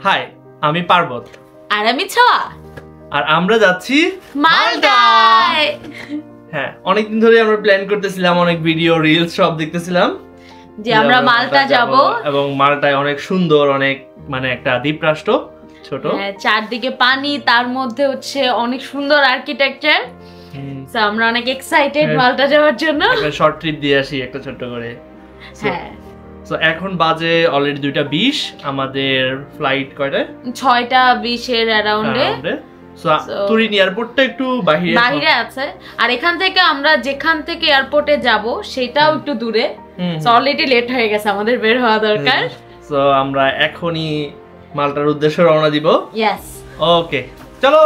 High, আমি পার্বত আর আমি ছোয়া আর আমরা যাচ্ছি মালদায়। হ্যাঁ, অনেকদিন ধরে আমরা প্ল্যান করতেছিলাম, অনেক ভিডিও রিলস সব দেখতেছিলাম যে আমরা মালটা যাব এবং মালটায় অনেক সুন্দর, অনেক মানে একটা দ্বীপরাষ্ট্র, ছোট, চারদিকে পানি, তার মধ্যে হচ্ছে অনেক সুন্দর আর্কিটেকচার। সো আমরা অনেক এক্সাইটেড মালটা যাওয়ার জন্য। একটা শর্ট ট্রিপ দিয়ে আসি একটা ছোট করে। হ্যাঁ, সো এখন বাজে অলরেডি 2:20। আমাদের ফ্লাইট কয়টায়? 6:20 এর অ্যারাউন্ডে। সো তুরিন এয়ারপোর্টটা একটু বাইরে আছে, আর এখান থেকে আমরা যেখান থেকে এয়ারপোর্টে যাব সেটাও একটু দূরে। সো অলরেডি লেট হয়ে গেছে, আমাদের বের হওয়া দরকার। সো আমরা এখনই মালটার উদ্দেশ্যে রওনা দিব। ইয়েস, ওকে, চলো।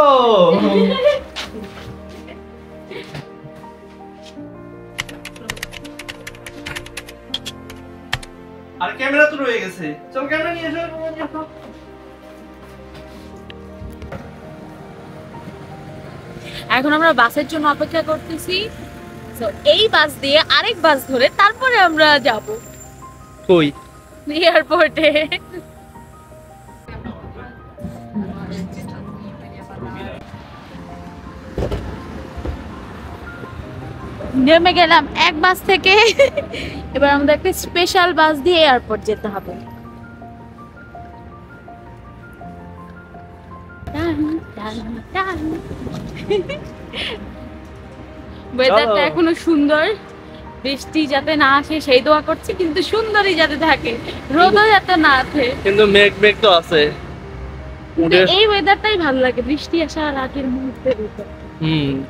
আর ক্যামেরা তো রয়ে গেছে, চল ক্যামেরা নিয়ে এসো। এখন আমরা বাসের জন্য অপেক্ষা করতেছি। সো এই বাস দিয়ে আরেক বাস ধরে তারপরে আমরা যাব কই? এয়ারপোর্টে। নেমে গেলাম এক বাস থেকে। এবার আমাদের একটা স্পেশাল বাস দিয়ে এয়ারপোর্ট যেতে হবে। ওয়েদারটা এখনো সুন্দর, বৃষ্টি যাতে না আসে সেই দোয়া করছি, কিন্তু সুন্দরই যাতে থাকে, রোদও যাতে না আসে। কিন্তু মেঘ তো আছে। এই ওয়েদারটাই ভালো লাগে, বৃষ্টি আসার আগের মুহূর্তে।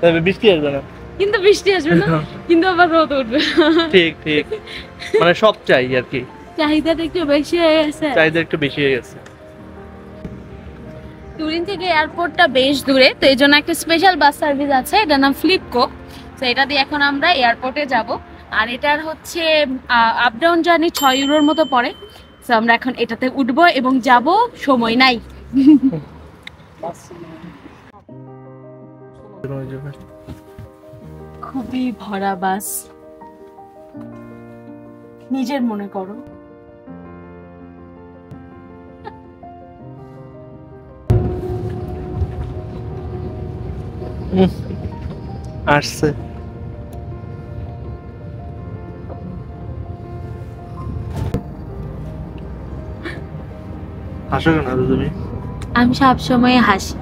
তবে বৃষ্টি আসবে না, কিন্তু বৃষ্টি আসবে না, কিন্তু আবার রোদ উঠবে। ঠিক ঠিক, মানে সব চাই আর কি, চাহিদাটা একটু বেশি হয়ে গেছে। তুরিন থেকে এয়ারপোর্টটা বেশ দূরে, তো এই জন্য একটা স্পেশাল বাস সার্ভিস আছে, এটার নাম ফ্লিপকো। তো এটা দিয়ে এখন আমরা এয়ারপোর্টে যাব, আর এটার হচ্ছে আপ ডাউন জার্নি 6 ইউরোর মতো পড়ে। তো আমরা এখন এটাতে উঠবো এবং যাব, সময় নাই। খুবই ভরা বাস, নিজের মনে করো। আসছে হাসো কেন তুমি? আমি সবসময় হাসি,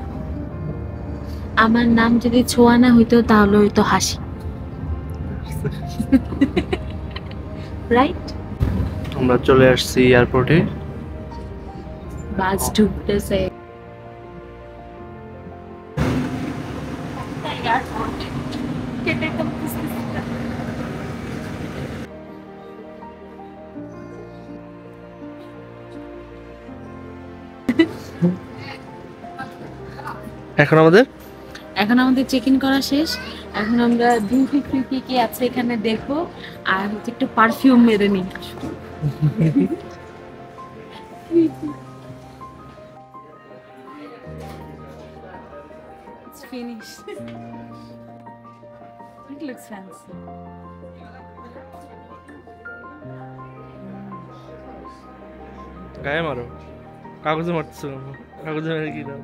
আমার নাম যদি ছোঁয়া না হইতো তাহলে হইতো হাসি। রাইট, আমরা চলে আসছি এয়ারপোর্টে। বাস ঢুকতেছে। এখন আমাদের চেক ইন করা শেষ। এখন আমরা ডিউটি ফ্রি কি আছে এখানে দেখবো, আর হচ্ছে একটু পারফিউম মেরে নিই। It's finished. It looks fancy. গায়ে মারো, কাগজে মারছো, কাগজে মেরে কি দাও?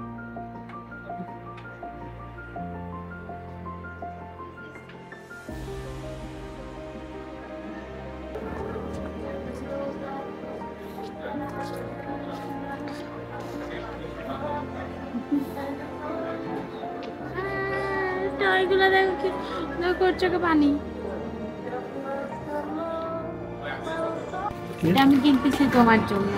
এগুলো দেখো কি করছে, পানি। আমি কিনতেছি তোমার জন্য।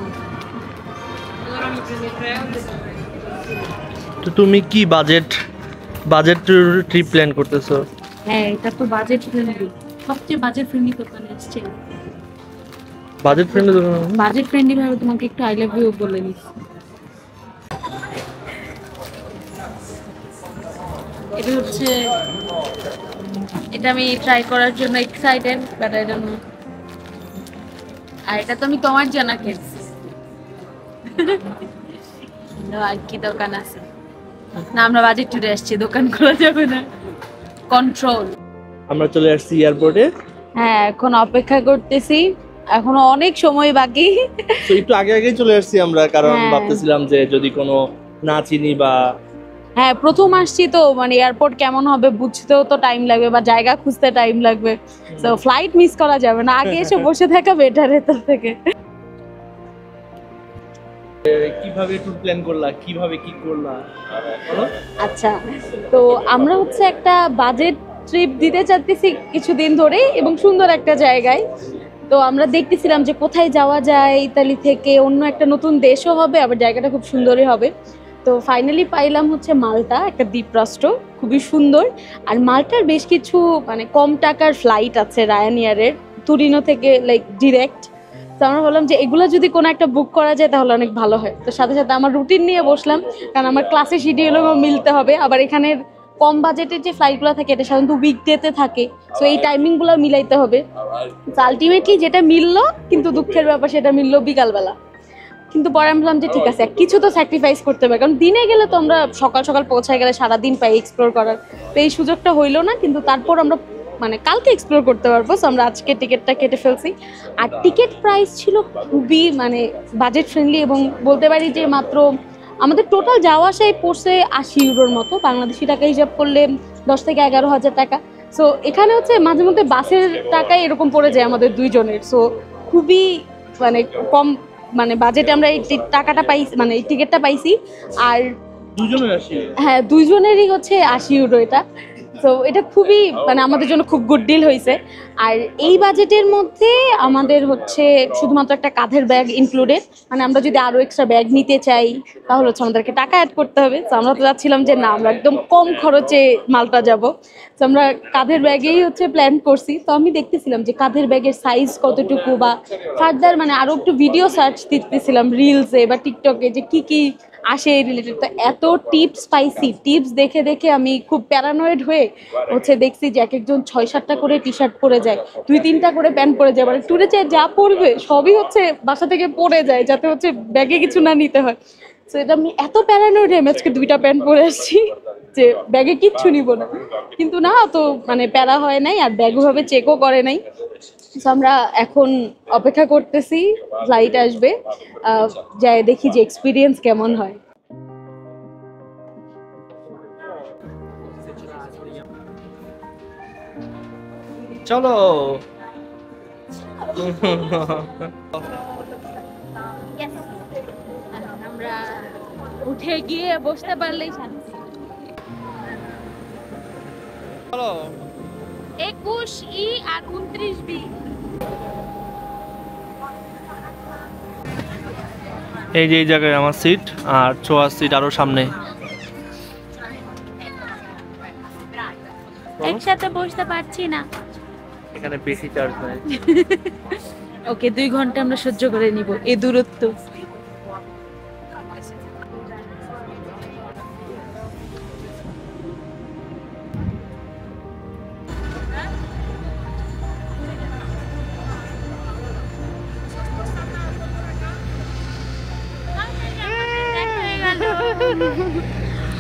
তো তুমি কি বাজেট ট্রিপ প্ল্যান করতেছো? হ্যাঁ, এটা তো বাজেট ফ্রেন্ডলি, সবচেয়ে বাজেট ফ্রেন্ডলি দোকানে এসেছে। বাজেট ফ্রেন্ডলি ভাবে তোমাকে একটু আই লাভ ইউ বলে নিচ্ছি। এটা হচ্ছে, এটা আমি ট্রাই করার জন্য excited, but I don't know. আর এটা তো আমি তোমার জন্য কিনছি। আর কি দোকান আছে না, আমরা বাজেট ট্যুরে আসছি, দোকান খোলা যাবে না। কন্ট্রোল। আমরা চলে আসছি এয়ারপোর্টে। হ্যাঁ, এখন অপেক্ষা করতেছি এখনো অনেক সময় বাকি। তো একটু আগে আগেই চলে আসছি আমরা, কারণ হ্যাঁ। ভাবতেছিলাম যে যদি কোনো না চিনি বা হ্যাঁ, প্রথম আসছি তো মানে এয়ারপোর্ট কেমন হবে বুঝতেও তো টাইম লাগবে বা জায়গা খুঁজতে টাইম লাগবে, তো ফ্লাইট মিস করা যাবে না, আগে এসে বসে থাকা বেটার এটার থেকে। কিভাবে ট্যুর প্ল্যান করলা, কিভাবে কি করলা বলো? আচ্ছা, তো আমরা হচ্ছে একটা বাজেট ট্রিপ দিতে চাচ্ছি কিছুদিন ধরে এবং সুন্দর একটা জায়গায়। তো আমরা দেখতেছিলাম যে কোথায় যাওয়া যায়, ইতালি থেকে অন্য একটা নতুন দেশও হবে, আবার জায়গাটা খুব সুন্দরই হবে। তো ফাইনালি পাইলাম হচ্ছে মাল্টা, একটা দ্বীপরাষ্ট্র, খুবই সুন্দর। আর মাল্টার বেশ কিছু মানে কম টাকার ফ্লাইট আছে রায়ানিয়ারের, তুরিনো থেকে লাইক ডিরেক্ট। তো আমরা বললাম যে এগুলো যদি কোনো একটা বুক করা যায় তাহলে অনেক ভালো হয়। তো সাথে সাথে আমার রুটিন নিয়ে বসলাম, কারণ আমার ক্লাসে শিডিউলও মিলতে হবে, আবার এখানের কম বাজেটের যে ফ্লাইটগুলো থাকে এটা সাধারণত উইকডেতে থাকে, সো এই টাইমিংগুলো মিলাইতে হবে। তো আলটিমেটলি যেটা মিললো, কিন্তু দুঃখের ব্যাপার সেটা মিললো বিকালবেলা। কিন্তু পরে আমি ভাবলাম যে ঠিক আছে, কিছু তো স্যাক্রিফাইস করতে হবে, কারণ দিনে গেলে তো আমরা সকাল সকাল পৌঁছায় গেলে সারাদিন পাই এক্সপ্লোর করার। তো এই সুযোগটা হইলো না, কিন্তু তারপর আমরা মানে কালকে এক্সপ্লোর করতে পারবো। সো আমরা আজকে টিকিটটা কেটে ফেলছি। আর টিকিট প্রাইস ছিল খুবই মানে বাজেট ফ্রেন্ডলি, এবং বলতে পারি যে মাত্র আমাদের টোটাল যাওয়া আসায় পড়ছে 80 ইউরোর মতো, বাংলাদেশি টাকা হিসাব করলে 10 থেকে 11,000 টাকা। সো এখানে হচ্ছে মাঝে মধ্যে বাসের টাকায় এরকম পড়ে যায় আমাদের দুইজনের। সো খুবই মানে কম মানে বাজেটে আমরা এই টাকাটা পাইছি, মানে এই টিকিটটা পাইছি। আর দুজনের আসি? হ্যাঁ, দুইজনেরই হচ্ছে 80 ইউরো এটা। তো এটা খুবই মানে আমাদের জন্য খুব গুড ডিল হয়েছে। আর এই বাজেটের মধ্যে আমাদের হচ্ছে শুধুমাত্র একটা কাঁধের ব্যাগ ইনক্লুডেড, মানে আমরা যদি আরও এক্সট্রা ব্যাগ নিতে চাই তাহলে হচ্ছে আমাদেরকে টাকা অ্যাড করতে হবে। তো আমরা তো চাচ্ছিলাম যে না, আমরা একদম কম খরচে মাল্টা যাব। তো আমরা কাঁধের ব্যাগেই হচ্ছে প্ল্যান করছি। তো আমি দেখতেছিলাম যে কাঁধের ব্যাগের সাইজ কতটুকু, বা ফার্দার মানে আরও একটু ভিডিও সার্চ দিতেছিলাম রিলসে বা টিকটকে যে কি কি আসে এই রিলেটেড। তো এত টিপস পাইছি, টিপস দেখে দেখে আমি খুব প্যারানয়েড হয়ে হচ্ছে দেখছি যে এক একজন 6-7টা করে টি শার্ট পরে যায়, 2-3টা করে প্যান্ট পরে যায়, মানে ট্যুরে যা পরবে সবই হচ্ছে বাসা থেকে পরে যায়, যাতে হচ্ছে ব্যাগে কিছু না নিতে হয়। তো এটা আমি এত প্যারানয়েড হয়ে আজকে 2টা প্যান্ট পরে আসছি যে ব্যাগে কিচ্ছু নিব না, কিন্তু না তো মানে প্যারা হয় নাই, আর ব্যাগ ওভাবে চেকও করে নাই। তো আমরা এখন অপেক্ষা করতেছি ফ্লাইট আসবে, যাই দেখি যে এক্সপিরিয়েন্স কেমন হয়। চলো। আমরা উঠে গিয়ে বসতে পারলেই শান্তি। চলো। 21E আর 29B। এই যে এই জায়গায় আমার সিট, আর ছোঁয়ার সিট আরো সামনে। একসাথে বসতে পারছি না, এখানে বেশি চার্জ নাই। ওকে 2 ঘন্টা আমরা সহ্য করে নিব এই দূরত্ব।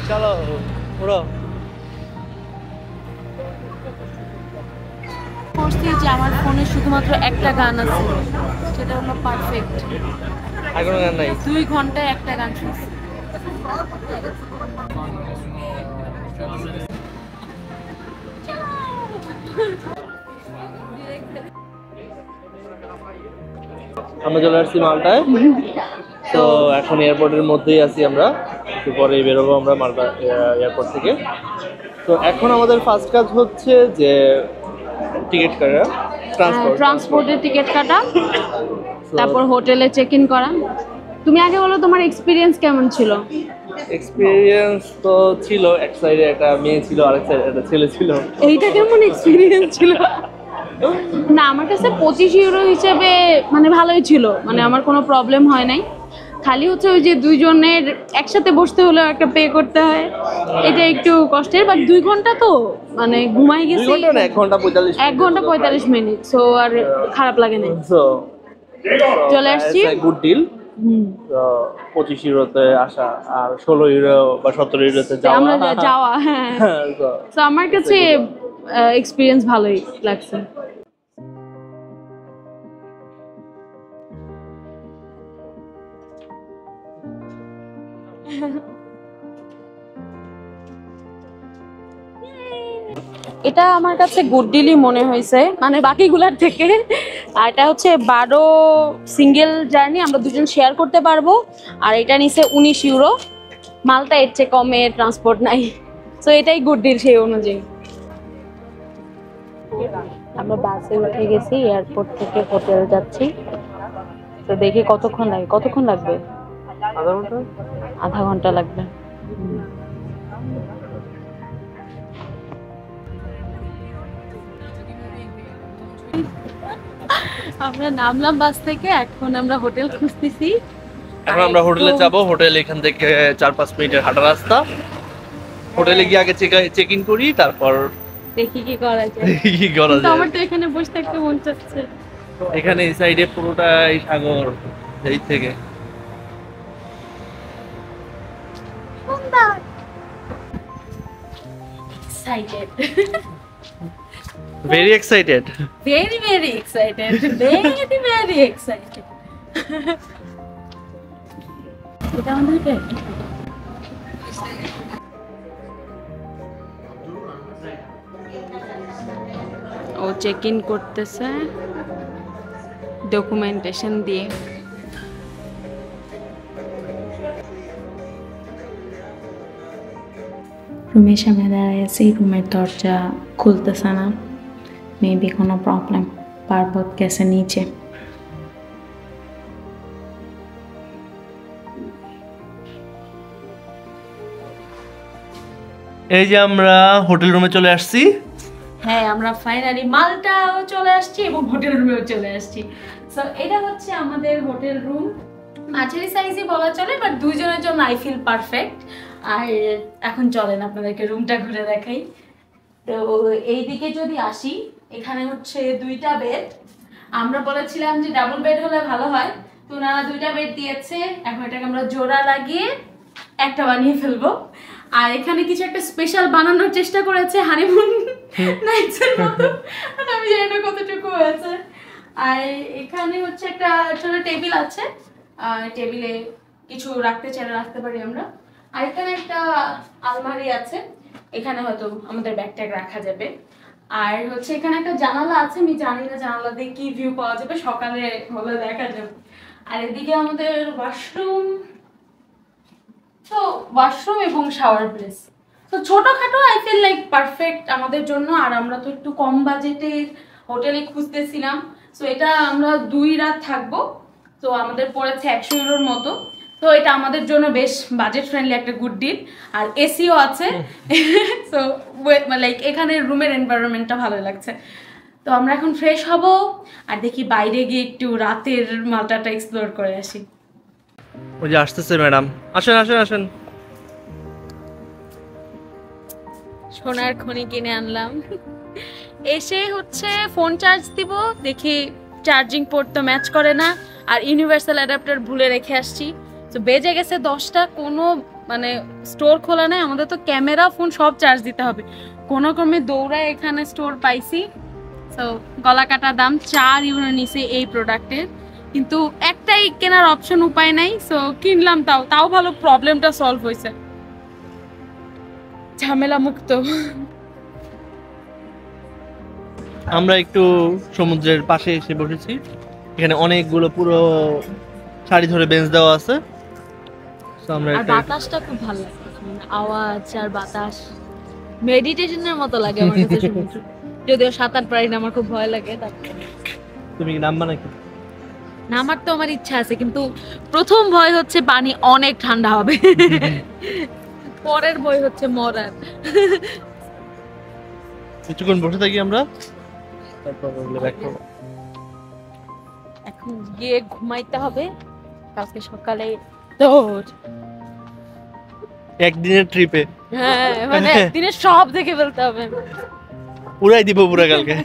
চলো উড়ো। করছি যে আমার ফোনে শুধুমাত্র একটা গান আছে, সেটা হলো পারফেক্ট। আর কোনো গান নাই? 2 ঘন্টায় একটা গান শুনছি। আমরা চলে আসছি মাল্টায়। তো এখন এয়ারপোর্টের মধ্যেই আছি আমরা, একটু পরে বেরোবো আমরা মাল্টা এয়ারপোর্ট থেকে। তো এখন আমাদের ফার্স্ট কাজ হচ্ছে যে টিকিট কাটা, ট্রান্সপোর্টের টিকিট কাটা, তারপর হোটেলে চেক ইন করা। তুমি আগে বলো তোমার এক্সপিরিয়েন্স কেমন ছিল? এক্সপিরিয়েন্স তো ছিল, এক সাইডে একটা মেয়ে ছিল, আরেক সাইডে একটা ছেলে ছিল। এইটা কেমন এক্সপিরিয়েন্স ছিল? না, আমার কাছে 25 ইউরো হিসেবে মানে ভালোই ছিল, মানে আমার কোনো প্রবলেম হয় নাই। খালি হচ্ছে ওই যে দুইজনের একসাথে বসতে হলে একটা পে করতে হয়, এটা একটু কষ্টের। বাট 2 ঘন্টা তো মানে ঘুমাই গেছি। 1 ঘন্টা 45 1 ঘন্টা 45 মিনিট, সো আর খারাপ লাগে না। চলে আসছি, গুড ডিল। 25 ইউরোতে আসা আর 16 ইউরো বা 17 ইউরোতে যাওয়া। হ্যাঁ, তো আমার কাছে এক্সপিরিয়েন্স ভালোই লাগছে। এটা আমার কাছে গুড ডিলই মনে হয়েছে, মানে বাকিগুলার থেকে। আর এটা হচ্ছে 12 সিঙ্গেল জার্নি, আমরা দুজন শেয়ার করতে পারবো। আর এটা নিচে 19 ইউরো। মালটা এর চেয়ে কমে ট্রান্সপোর্ট নাই, তো এটাই গুড ডিল সেই অনুযায়ী। আমরা বাসে উঠে গেছি, এয়ারপোর্ট থেকে হোটেল যাচ্ছি। তো দেখি কতক্ষণ লাগবে। আধা ঘন্টা লাগবে। আমরা নামলাম বাস থেকে, এখন আমরা হোটেল খুঁজতেছি। এখন আমরা হোটেলে যাব। হোটেল এখান থেকে 4-5 মিনিটের হাঁটা রাস্তা। হোটেলে গিয়ে আগে চেক ইন করি, তারপর দেখি কি করা যায়। আমার তো এখানে বসে থাকতে মন চাচ্ছে। এখানে এই সাইডে পুরোটাই সাগর, এই থেকে excited, very excited, very excited, very excited. এটা আমাদের হোটেল। ও চেক ইন করতেছে ডকুমেন্টেশন দিয়ে। রুমের সামনে দাঁড়ায় আছি, রুমের দরজা খুলতেছে না। মেবি কোনো প্রবলেম, পার্বত গেছে নিচে। এই যে আমরা হোটেল রুমে চলে আসছি। হ্যাঁ, আমরা ফাইনালি মালটাও চলে আসছি এবং হোটেল রুমেও চলে আসছি। সো এটা হচ্ছে আমাদের হোটেল রুম। মাঝারি সাইজই বলা চলে, বাট দুইজনের জন্য আই ফিল পারফেক্ট। আর এখন চলেন আপনাদেরকে রুমটা ঘুরে দেখাই। তো এইদিকে যদি আসি, এখানে হচ্ছে 2টা বেড। আমরা বলেছিলাম যে ডাবল বেড হলে ভালো হয়, তো ওনারা 2টা বেড দিয়েছে। এখন এটাকে আমরা জোড়া লাগিয়ে একটা বানিয়ে ফেলবো। আর এখানে কিছু একটা স্পেশাল বানানোর চেষ্টা করেছে, হানিমুন নাইটসের মতো। আমি জানি না কতটুকু হয়েছে। আর এখানে হচ্ছে একটা ছোট টেবিল আছে, টেবিলে কিছু রাখতে চাইলে রাখতে পারি আমরা। আর এখানে একটা আলমারি আছে, এখানে হয়তো আমাদের ব্যাগ ট্যাগ রাখা যাবে। আর হচ্ছে এখানে একটা জানালা আছে, আমি জানি না জানালা দিয়ে কি ভিউ পাওয়া যাবে, সকালে হলে দেখা যাবে। আর এদিকে আমাদের ওয়াশরুম, তো ওয়াশরুম এবং শাওয়ার প্লেস। তো ছোটখাটো আই ফিল লাইক পারফেক্ট আমাদের জন্য। আর আমরা তো একটু কম বাজেটের হোটেলে খুঁজতেছিলাম, সো এটা আমরা 2 রাত থাকবো। তো আমাদের পড়েছে 100 ইউরোর মতো। তো এটা আমাদের জন্য বেশ বাজেট ফ্রেন্ডলি একটা গুড ডিল। আর এসিও আছে, সো লাইক এখানে রুমের এনভায়রনমেন্টটা ভালো লাগছে। তো আমরা এখন ফ্রেশ হব আর দেখি বাইরে গিয়ে একটু রাতের মালটাটা এক্সপ্লোর করে আসি। ওই যে আসতেছে ম্যাডাম, আসেন আসেন আসেন। সোনার খনি কিনে আনলাম। এসে হচ্ছে ফোন চার্জ দিব, দেখি চার্জিং পোর্ট তো ম্যাচ করে না। আর ইউনিভার্সাল অ্যাডাপ্টার ভুলে রেখে আসছি। তো বেজে গেছে 10টা, কোনো মানে স্টোর খোলা নাই। আমাদের তো ক্যামেরা ফোন সব চার্জ দিতে হবে। কোনো ক্রমে দৌড়ায় এখানে স্টোর পাইছি। সো গলা কাটা দাম 4 ইউরো নিচে এই প্রোডাক্টের, কিন্তু একটাই কেনার অপশন, উপায় নাই। সো কিনলাম, তাও ভালো, প্রবলেমটা সলভ হয়েছে, ঝামেলা মুক্ত। আমরা একটু সমুদ্রের পাশে এসে বসেছি। এখানে অনেকগুলো পুরো সারি ধরে বেঞ্চ দেওয়া আছে। আর বাতাসটা খুব ভালো লাগে, আওয়াজ আর বাতাস মেডিটেশনের মতো লাগে আমার কাছে সমুদ্র। যদিও সাঁতার পারি না, আমার খুব ভয় লাগে। তুমি কি নামবা নাকি? নামার তো আমার ইচ্ছা আছে, কিন্তু প্রথম ভয় হচ্ছে পানি অনেক ঠান্ডা হবে, পরের ভয় হচ্ছে মরার। কিছুক্ষণ বসে থাকি আমরা, তারপর ব্যাক করব। এখন গিয়ে ঘুমাইতে হবে, কালকে সকালে দৌড়। একদিনের ট্রিপে, হ্যাঁ মানে একদিনে সব দেখে ফেলতে হবে, উড়াই দিব পুরো কালকে।